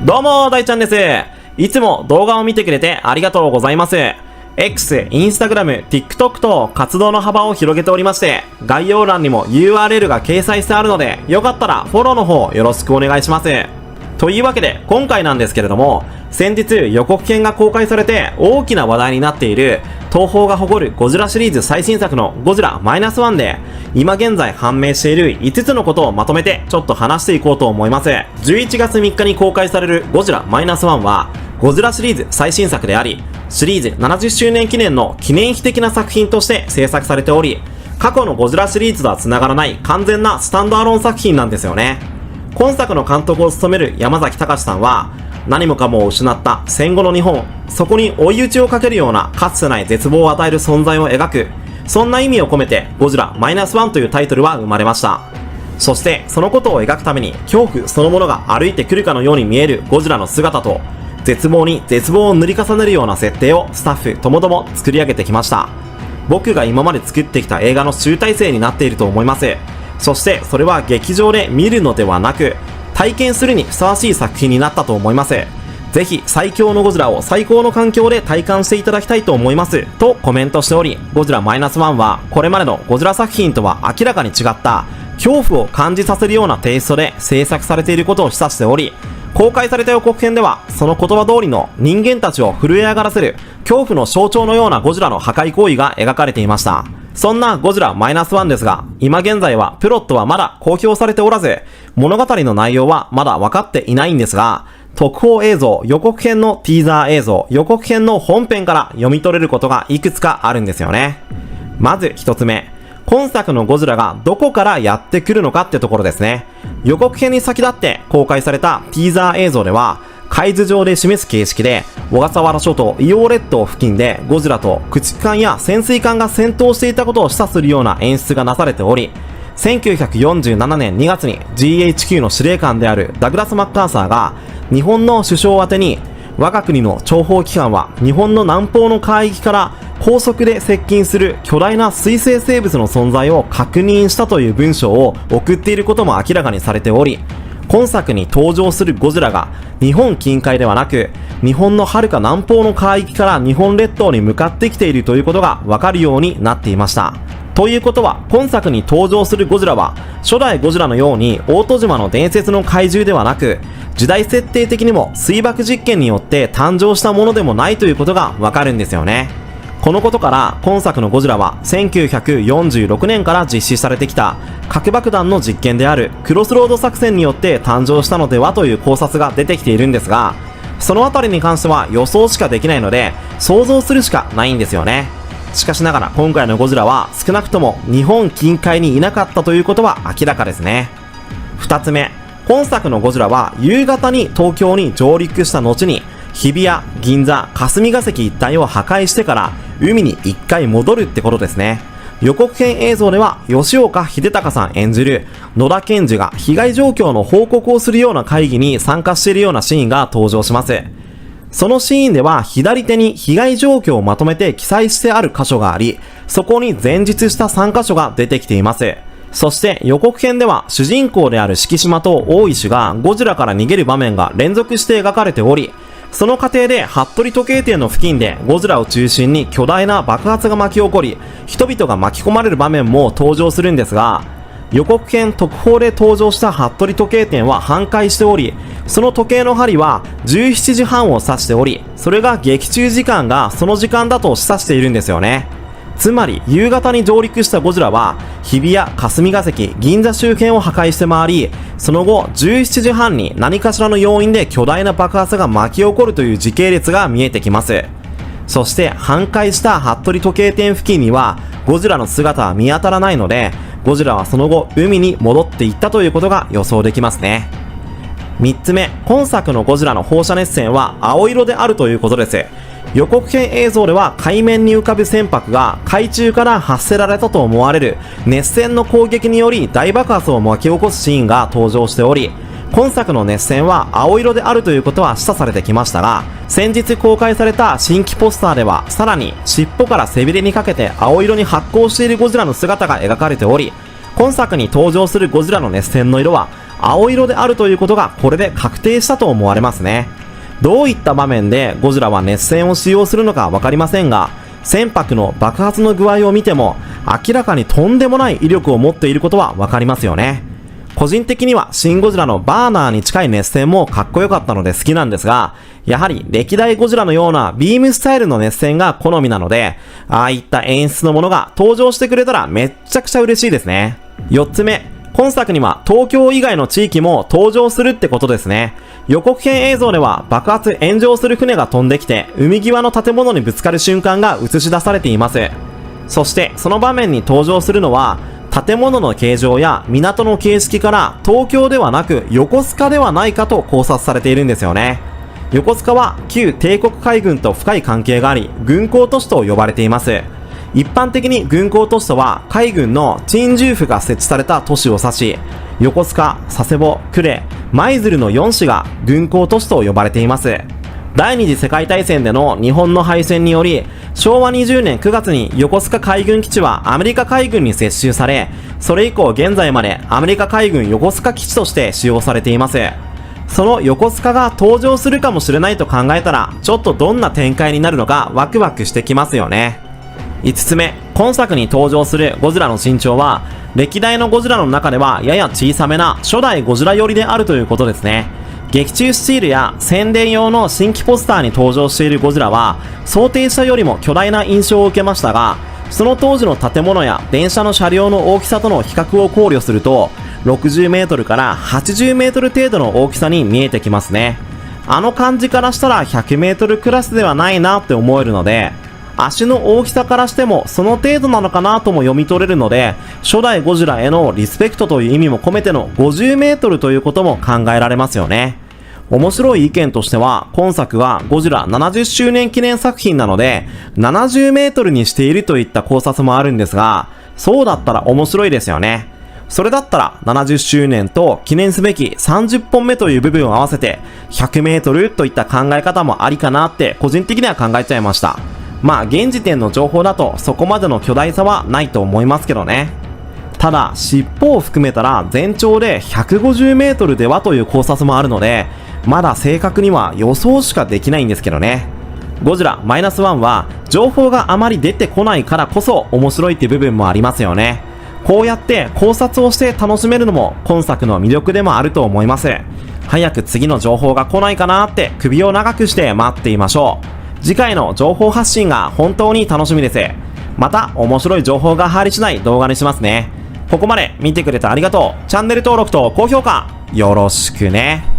どうも、大ちゃんです。いつも動画を見てくれてありがとうございます。X、Instagram、TikTok と活動の幅を広げておりまして、概要欄にも URL が掲載してあるので、よかったらフォローの方よろしくお願いします。というわけで、今回なんですけれども、先日予告編が公開されて大きな話題になっている東宝が誇るゴジラシリーズ最新作のゴジラ -1 で、今現在判明している5つのことをまとめてちょっと話していこうと思います。11月3日に公開されるゴジラ -1 は、ゴジラシリーズ最新作であり、シリーズ70周年記念の記念碑的な作品として制作されており、過去のゴジラシリーズとは繋がらない完全なスタンドアローン作品なんですよね。今作の監督を務める山崎隆さんは、何もかもを失った戦後の日本、そこに追い打ちをかけるようなかつてない絶望を与える存在を描く、そんな意味を込めてゴジラ -1 というタイトルは生まれました。そしてそのことを描くために恐怖そのものが歩いてくるかのように見えるゴジラの姿と、絶望に絶望を塗り重ねるような設定をスタッフともども作り上げてきました。僕が今まで作ってきた映画の集大成になっていると思います。そしてそれは劇場で見るのではなく、体験するにふさわしい作品になったと思います。ぜひ最強のゴジラを最高の環境で体感していただきたいと思いますとコメントしており、ゴジラ -1 はこれまでのゴジラ作品とは明らかに違った恐怖を感じさせるようなテイストで制作されていることを示唆しており、公開された予告編ではその言葉通りの人間たちを震え上がらせる恐怖の象徴のようなゴジラの破壊行為が描かれていました。そんなゴジラ -1 ですが、今現在はプロットはまだ公表されておらず、物語の内容はまだ分かっていないんですが、特報映像、予告編のティーザー映像、予告編の本編から読み取れることがいくつかあるんですよね。まず一つ目、今作のゴジラがどこからやってくるのかってところですね。予告編に先立って公開されたティーザー映像では、海図上で示す形式で、小笠原諸島硫黄列島付近でゴジラと駆逐艦や潜水艦が戦闘していたことを示唆するような演出がなされており、1947年2月に GHQ の司令官であるダグラス・マッカーサーが日本の首相宛てに、我が国の諜報機関は日本の南方の海域から高速で接近する巨大な水生生物の存在を確認したという文章を送っていることも明らかにされており、今作に登場するゴジラが日本近海ではなく、日本の遥か南方の海域から日本列島に向かってきているということがわかるようになっていました。ということは、今作に登場するゴジラは初代ゴジラのように大戸島の伝説の怪獣ではなく、時代設定的にも水爆実験によって誕生したものでもないということがわかるんですよね。このことから今作のゴジラは1946年から実施されてきた核爆弾の実験であるクロスロード作戦によって誕生したのではという考察が出てきているんですが、そのあたりに関しては予想しかできないので想像するしかないんですよね。しかしながら今回のゴジラは少なくとも日本近海にいなかったということは明らかですね。二つ目、今作のゴジラは夕方に東京に上陸した後に日比谷、銀座、霞が関一帯を破壊してから海に一回戻るってことですね。予告編映像では吉岡秀隆さん演じる野田健二が被害状況の報告をするような会議に参加しているようなシーンが登場します。そのシーンでは左手に被害状況をまとめて記載してある箇所があり、そこに前述した3箇所が出てきています。そして予告編では主人公である敷島と大石がゴジラから逃げる場面が連続して描かれており、その過程で服部時計店の付近でゴジラを中心に巨大な爆発が巻き起こり、人々が巻き込まれる場面も登場するんですが、予告編特報で登場した服部時計店は半壊しており、その時計の針は17時半を指しており、それが劇中時間がその時間だと示唆しているんですよね。つまり夕方に上陸したゴジラは日比谷、霞が関、銀座周辺を破壊して回り、その後17時半に何かしらの要因で巨大な爆発が巻き起こるという時系列が見えてきます。そして半壊した服部時計店付近にはゴジラの姿は見当たらないので、ゴジラはその後海に戻っていったということが予想できますね。3つ目、今作のゴジラの放射熱線は青色であるということです。予告編映像では海面に浮かぶ船舶が海中から発せられたと思われる熱線の攻撃により大爆発を巻き起こすシーンが登場しており、今作の熱線は青色であるということは示唆されてきましたが、先日公開された新規ポスターではさらに尻尾から背びれにかけて青色に発光しているゴジラの姿が描かれており、今作に登場するゴジラの熱線の色は青色であるということがこれで確定したと思われますね。どういった場面でゴジラは熱線を使用するのかわかりませんが、船舶の爆発の具合を見ても明らかにとんでもない威力を持っていることはわかりますよね。個人的にはシン・ゴジラのバーナーに近い熱線もかっこよかったので好きなんですが、やはり歴代ゴジラのようなビームスタイルの熱線が好みなので、ああいった演出のものが登場してくれたらめっちゃくちゃ嬉しいですね。4つ目、今作には東京以外の地域も登場するってことですね。予告編映像では爆発炎上する船が飛んできて海際の建物にぶつかる瞬間が映し出されています。そしてその場面に登場するのは建物の形状や港の形式から東京ではなく横須賀ではないかと考察されているんですよね。横須賀は旧帝国海軍と深い関係があり、軍港都市と呼ばれています。一般的に軍港都市とは海軍の鎮守府が設置された都市を指し、横須賀、佐世保、呉、舞鶴の4市が軍港都市と呼ばれています。第二次世界大戦での日本の敗戦により、昭和20年9月に横須賀海軍基地はアメリカ海軍に接収され、それ以降現在までアメリカ海軍横須賀基地として使用されています。その横須賀が登場するかもしれないと考えたら、ちょっとどんな展開になるのかワクワクしてきますよね。5つ目、今作に登場するゴジラの身長は、歴代のゴジラの中ではやや小さめな初代ゴジラ寄りであるということですね。劇中スチールや宣伝用の新規ポスターに登場しているゴジラは想定したよりも巨大な印象を受けましたが、その当時の建物や電車の車両の大きさとの比較を考慮すると60メートルから80メートル程度の大きさに見えてきますね。あの感じからしたら100メートルクラスではないなって思えるので、足の大きさからしてもその程度なのかなとも読み取れるので、初代ゴジラへのリスペクトという意味も込めての50メートルということも考えられますよね。面白い意見としては、今作はゴジラ70周年記念作品なので70メートルにしているといった考察もあるんですが、そうだったら面白いですよね。それだったら70周年と記念すべき30本目という部分を合わせて100メートルといった考え方もありかなって個人的には考えちゃいました。まあ現時点の情報だとそこまでの巨大さはないと思いますけどね。ただ尻尾を含めたら全長で150メートルではという考察もあるので、まだ正確には予想しかできないんですけどね。ゴジラ -1 は情報があまり出てこないからこそ面白いって部分もありますよね。こうやって考察をして楽しめるのも今作の魅力でもあると思います。早く次の情報が来ないかなって首を長くして待っていましょう。次回の情報発信が本当に楽しみです。また面白い情報が入り次第動画にしますね。ここまで見てくれてありがとう。チャンネル登録と高評価よろしくね。